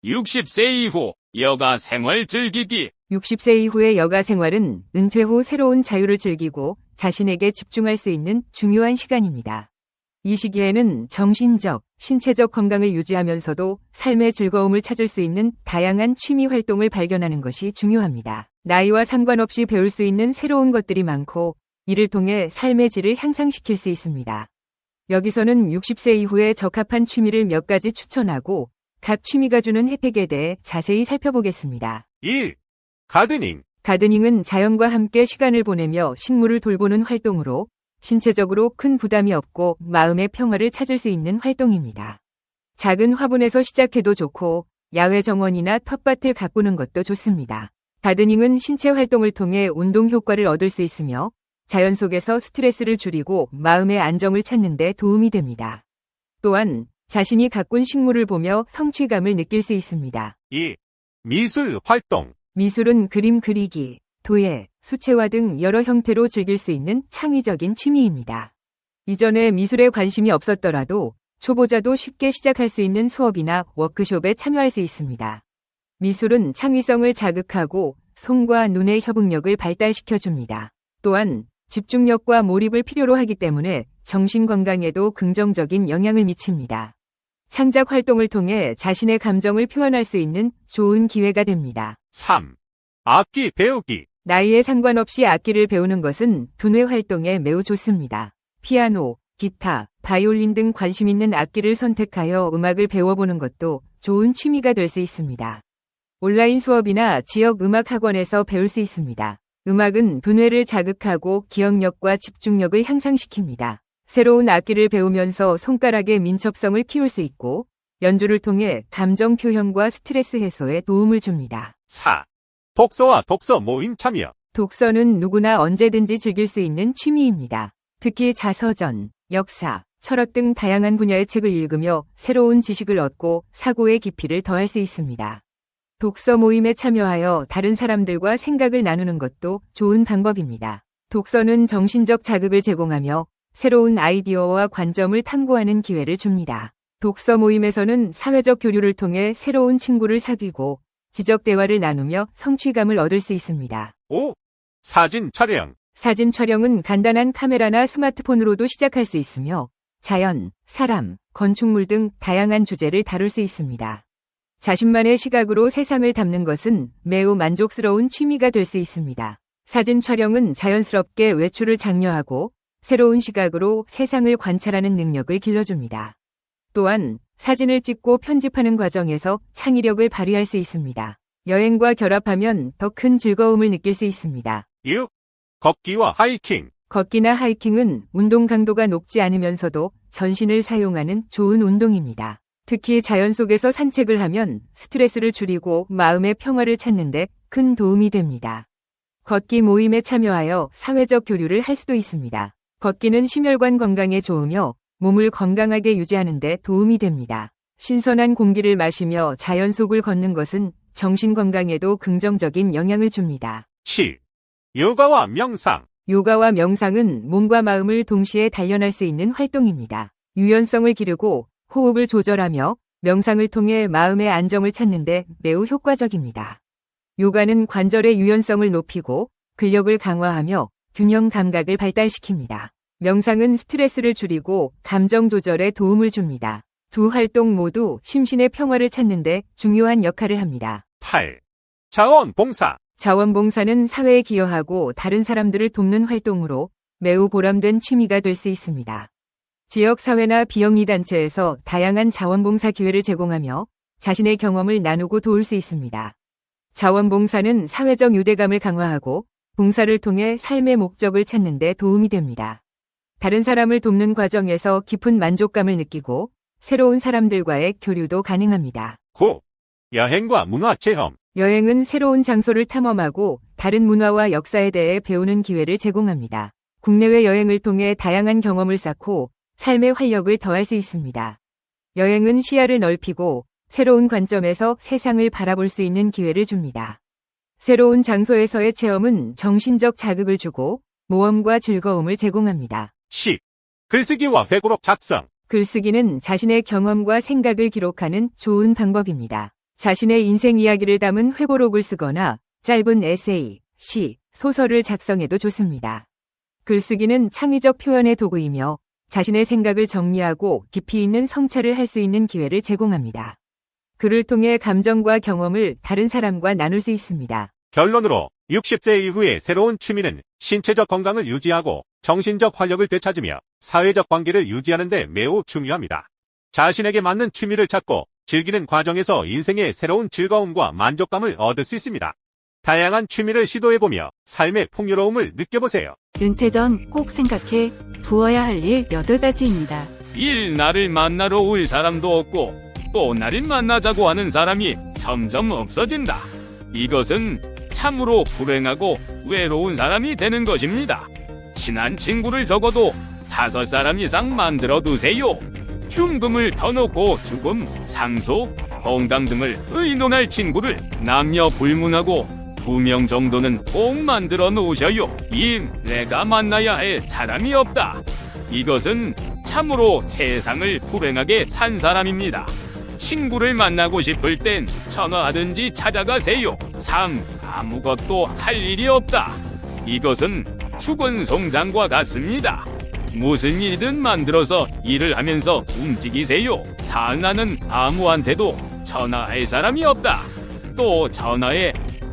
60세 이후 여가 생활 즐기기. 60세 이후의 여가 생활은 은퇴 후 새로운 자유를 즐기고 자신에게 집중할 수 있는 중요한 시간입니다. 이 시기에는 정신적, 신체적 건강을 유지하면서도 삶의 즐거움을 찾을 수 있는 다양한 취미 활동을 발견하는 것이 중요합니다. 나이와 상관없이 배울 수 있는 새로운 것들이 많고 이를 통해 삶의 질을 향상시킬 수 있습니다. 여기서는 60세 이후에 적합한 취미를 몇 가지 추천하고 각 취미가 주는 혜택에 대해 자세히 살펴보겠습니다. 1. 가드닝. 가드닝은 자연과 함께 시간을 보내며 식물을 돌보는 활동으로 신체적으로 큰 부담이 없고 마음의 평화를 찾을 수 있는 활동입니다. 작은 화분에서 시작해도 좋고 야외 정원이나 텃밭을 가꾸는 것도 좋습니다. 가드닝은 신체 활동을 통해 운동 효과를 얻을 수 있으며 자연 속에서 스트레스를 줄이고 마음의 안정을 찾는 데 도움이 됩니다. 또한 자신이 가꾼 식물을 보며 성취감을 느낄 수 있습니다. 2. 미술 활동. 미술은 그림 그리기, 도예, 수채화 등 여러 형태로 즐길 수 있는 창의적인 취미입니다. 이전에 미술에 관심이 없었더라도 초보자도 쉽게 시작할 수 있는 수업이나 워크숍에 참여할 수 있습니다. 미술은 창의성을 자극하고 손과 눈의 협응력을 발달시켜줍니다. 또한 집중력과 몰입을 필요로 하기 때문에 정신 건강에도 긍정적인 영향을 미칩니다. 창작 활동을 통해 자신의 감정을 표현할 수 있는 좋은 기회가 됩니다. 3. 악기 배우기. 나이에 상관없이 악기를 배우는 것은 두뇌 활동에 매우 좋습니다. 피아노, 기타, 바이올린 등 관심 있는 악기를 선택하여 음악을 배워보는 것도 좋은 취미가 될 수 있습니다. 온라인 수업이나 지역 음악 학원에서 배울 수 있습니다. 음악은 두뇌를 자극하고 기억력과 집중력을 향상시킵니다. 새로운 악기를 배우면서 손가락의 민첩성을 키울 수 있고 연주를 통해 감정 표현과 스트레스 해소에 도움을 줍니다. 4. 독서와 독서 모임 참여. 독서는 누구나 언제든지 즐길 수 있는 취미입니다. 특히 자서전, 역사, 철학 등 다양한 분야의 책을 읽으며 새로운 지식을 얻고 사고의 깊이를 더할 수 있습니다. 독서 모임에 참여하여 다른 사람들과 생각을 나누는 것도 좋은 방법입니다. 독서는 정신적 자극을 제공하며 새로운 아이디어와 관점을 탐구하는 기회를 줍니다. 독서 모임에서는 사회적 교류를 통해 새로운 친구를 사귀고 지적 대화를 나누며 성취감을 얻을 수 있습니다. 5. 사진 촬영. 사진 촬영은 간단한 카메라나 스마트폰으로도 시작할 수 있으며 자연, 사람, 건축물 등 다양한 주제를 다룰 수 있습니다. 자신만의 시각으로 세상을 담는 것은 매우 만족스러운 취미가 될 수 있습니다. 사진 촬영은 자연스럽게 외출을 장려하고 새로운 시각으로 세상을 관찰하는 능력을 길러줍니다. 또한 사진을 찍고 편집하는 과정에서 창의력을 발휘할 수 있습니다. 여행과 결합하면 더 큰 즐거움을 느낄 수 있습니다. 6. 걷기와 하이킹. 걷기나 하이킹은 운동 강도가 높지 않으면서도 전신을 사용하는 좋은 운동입니다. 특히 자연 속에서 산책을 하면 스트레스를 줄이고 마음의 평화를 찾는 데 큰 도움이 됩니다. 걷기 모임에 참여하여 사회적 교류를 할 수도 있습니다. 걷기는 심혈관 건강에 좋으며 몸을 건강하게 유지하는 데 도움이 됩니다. 신선한 공기를 마시며 자연 속을 걷는 것은 정신 건강에도 긍정적인 영향을 줍니다. 7. 요가와 명상. 요가와 명상은 몸과 마음을 동시에 단련할 수 있는 활동입니다. 유연성을 기르고 호흡을 조절하며 명상을 통해 마음의 안정을 찾는 데 매우 효과적입니다. 요가는 관절의 유연성을 높이고 근력을 강화하며 균형 감각을 발달시킵니다. 명상은 스트레스를 줄이고 감정 조절에 도움을 줍니다. 두 활동 모두 심신의 평화를 찾는 데 중요한 역할을 합니다. 8. 자원봉사. 자원봉사는 사회에 기여하고 다른 사람들을 돕는 활동으로 매우 보람된 취미가 될 수 있습니다. 지역사회나 비영리단체에서 다양한 자원봉사 기회를 제공하며 자신의 경험을 나누고 도울 수 있습니다. 자원봉사는 사회적 유대감을 강화하고 봉사를 통해 삶의 목적을 찾는 데 도움이 됩니다. 다른 사람을 돕는 과정에서 깊은 만족감을 느끼고 새로운 사람들과의 교류도 가능합니다. 9. 여행과 문화체험. 여행은 새로운 장소를 탐험하고 다른 문화와 역사에 대해 배우는 기회를 제공합니다. 국내외 여행을 통해 다양한 경험을 쌓고 삶의 활력을 더할 수 있습니다. 여행은 시야를 넓히고 새로운 관점에서 세상을 바라볼 수 있는 기회를 줍니다. 새로운 장소에서의 체험은 정신적 자극을 주고 모험과 즐거움을 제공합니다. 10. 글쓰기와 회고록 작성. 글쓰기는 자신의 경험과 생각을 기록하는 좋은 방법입니다. 자신의 인생 이야기를 담은 회고록을 쓰거나 짧은 에세이, 시, 소설을 작성해도 좋습니다. 글쓰기는 창의적 표현의 도구이며 자신의 생각을 정리하고 깊이 있는 성찰을 할 수 있는 기회를 제공합니다. 글을 통해 감정과 경험을 다른 사람과 나눌 수 있습니다. 결론으로 60세 이후의 새로운 취미는 신체적 건강을 유지하고 정신적 활력을 되찾으며 사회적 관계를 유지하는 데 매우 중요합니다. 자신에게 맞는 취미를 찾고 즐기는 과정에서 인생의 새로운 즐거움과 만족감을 얻을 수 있습니다. 다양한 취미를 시도해보며 삶의 풍요로움을 느껴보세요. 은퇴 전 꼭 생각해 두어야 할 일 8가지입니다. 나를 만나러 올 사람도 없고 또 나를 만나자고 하는 사람이 점점 없어진다. 이것은 참으로 불행하고 외로운 사람이 되는 것입니다. 친한 친구를 적어도 5사람 이상 만들어 두세요. 흉금을 터놓고 죽음, 상속, 건강 등을 의논할 친구를 남녀 불문하고 2명 정도는 꼭 만들어 놓으셔요. 내가 만나야 할 사람이 없다. 이것은 참으로 세상을 불행하게 산 사람입니다. 친구를 만나고 싶을 땐 전화하든지 찾아가세요. 아무것도 할 일이 없다. 이것은 죽은 송장과 같습니다. 무슨 일이든 만들어서 일을 하면서 움직이세요. 나는 아무한테도 전화할 사람이 없다. 또 전화해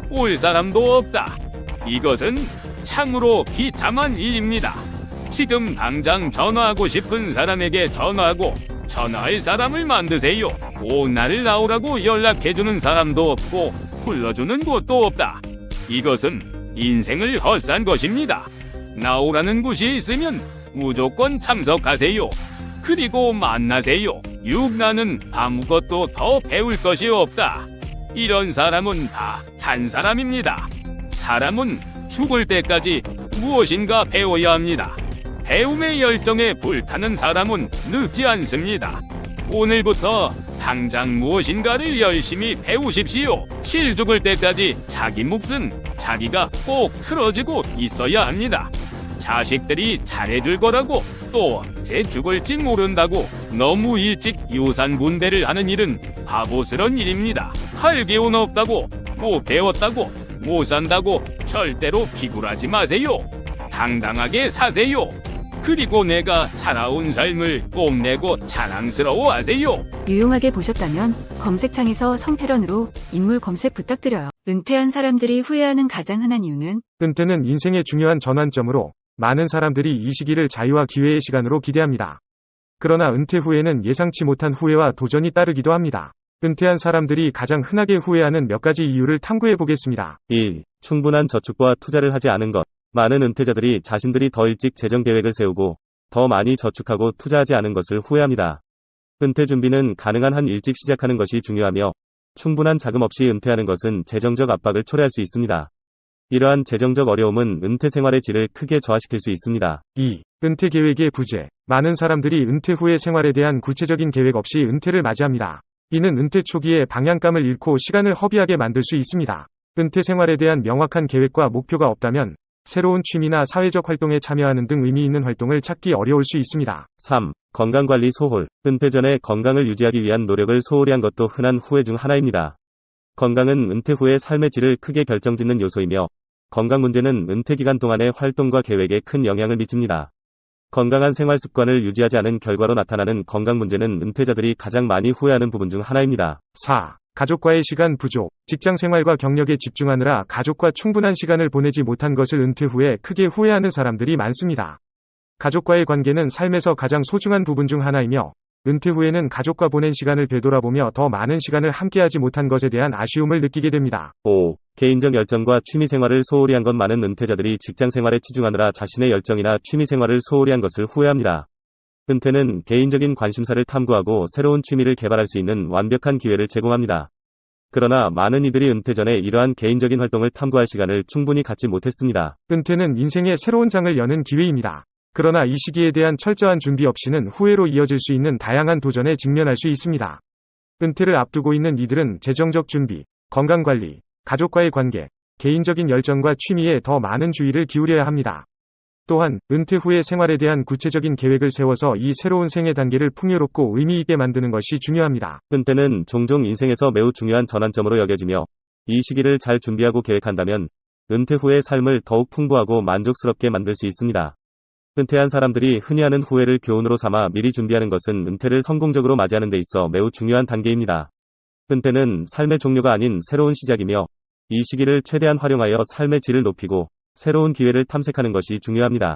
올 사람도 없다. 이것은 참으로 비참한 일입니다. 지금 당장 전화하고 싶은 사람에게 전화하고 전화할 사람을 만드세요. 날을 나오라고 연락해주는 사람도 없고 불러주는 곳도 없다. 이것은 인생을 헛산 것입니다. 나오라는 곳이 있으면 무조건 참석하세요. 그리고 만나세요. 나는 아무것도 더 배울 것이 없다. 이런 사람은 다 산 사람입니다. 사람은 죽을 때까지 무엇인가 배워야 합니다. 배움의 열정에 불타는 사람은 늙지 않습니다. 오늘부터 당장 무엇인가를 열심히 배우십시오. 죽을 때까지 자기 몫은 자기가 꼭 틀어지고 있어야 합니다. 자식들이 잘해줄 거라고 또 언제 죽을지 모른다고 너무 일찍 유산분배를 하는 일은 바보스런 일입니다. 할 기운 없다고, 못 배웠다고, 못 산다고 절대로 비굴하지 마세요. 당당하게 사세요. 그리고 내가 살아온 삶을 뽐내고 자랑스러워하세요. 유용하게 보셨다면 검색창에서 성태런으로 인물 검색 부탁드려요. 은퇴한 사람들이 후회하는 가장 흔한 이유는 은퇴는 인생의 중요한 전환점으로 많은 사람들이 이 시기를 자유와 기회의 시간으로 기대합니다. 그러나 은퇴 후에는 예상치 못한 후회와 도전이 따르기도 합니다. 은퇴한 사람들이 가장 흔하게 후회하는 몇 가지 이유를 탐구해 보겠습니다. 1. 충분한 저축과 투자를 하지 않은 것. 많은 은퇴자들이 자신들이 더 일찍 재정 계획을 세우고 더 많이 저축하고 투자하지 않은 것을 후회합니다. 은퇴 준비는 가능한 한 일찍 시작하는 것이 중요하며 충분한 자금 없이 은퇴하는 것은 재정적 압박을 초래할 수 있습니다. 이러한 재정적 어려움은 은퇴 생활의 질을 크게 저하시킬 수 있습니다. 2. 은퇴 계획의 부재. 많은 사람들이 은퇴 후의 생활에 대한 구체적인 계획 없이 은퇴를 맞이합니다. 이는 은퇴 초기에 방향감을 잃고 시간을 허비하게 만들 수 있습니다. 은퇴 생활에 대한 명확한 계획과 목표가 없다면 새로운 취미나 사회적 활동에 참여하는 등 의미 있는 활동을 찾기 어려울 수 있습니다. 3. 건강관리 소홀. 은퇴 전에 건강을 유지하기 위한 노력을 소홀히 한 것도 흔한 후회 중 하나입니다. 건강은 은퇴 후의 삶의 질을 크게 결정짓는 요소이며 건강 문제는 은퇴 기간 동안의 활동과 계획에 큰 영향을 미칩니다. 건강한 생활 습관을 유지하지 않은 결과로 나타나는 건강 문제는 은퇴자들이 가장 많이 후회하는 부분 중 하나입니다. 4. 가족과의 시간 부족. 직장 생활과 경력에 집중하느라 가족과 충분한 시간을 보내지 못한 것을 은퇴 후에 크게 후회하는 사람들이 많습니다. 가족과의 관계는 삶에서 가장 소중한 부분 중 하나이며 은퇴 후에는 가족과 보낸 시간을 되돌아보며 더 많은 시간을 함께하지 못한 것에 대한 아쉬움을 느끼게 됩니다. 5. 개인적 열정과 취미 생활을 소홀히 한 것. 많은 은퇴자들이 직장 생활에 치중하느라 자신의 열정이나 취미 생활을 소홀히 한 것을 후회합니다. 은퇴는 개인적인 관심사를 탐구하고 새로운 취미를 개발할 수 있는 완벽한 기회를 제공합니다. 그러나 많은 이들이 은퇴 전에 이러한 개인적인 활동을 탐구할 시간을 충분히 갖지 못했습니다. 은퇴는 인생의 새로운 장을 여는 기회입니다. 그러나 이 시기에 대한 철저한 준비 없이는 후회로 이어질 수 있는 다양한 도전에 직면할 수 있습니다. 은퇴를 앞두고 있는 이들은 재정적 준비, 건강관리, 가족과의 관계, 개인적인 열정과 취미에 더 많은 주의를 기울여야 합니다. 또한 은퇴 후의 생활에 대한 구체적인 계획을 세워서 이 새로운 생애 단계를 풍요롭고 의미 있게 만드는 것이 중요합니다. 은퇴는 종종 인생에서 매우 중요한 전환점으로 여겨지며 이 시기를 잘 준비하고 계획한다면 은퇴 후의 삶을 더욱 풍부하고 만족스럽게 만들 수 있습니다. 은퇴한 사람들이 흔히 하는 후회를 교훈으로 삼아 미리 준비하는 것은 은퇴를 성공적으로 맞이하는 데 있어 매우 중요한 단계입니다. 은퇴는 삶의 종료가 아닌 새로운 시작이며 이 시기를 최대한 활용하여 삶의 질을 높이고 새로운 기회를 탐색하는 것이 중요합니다.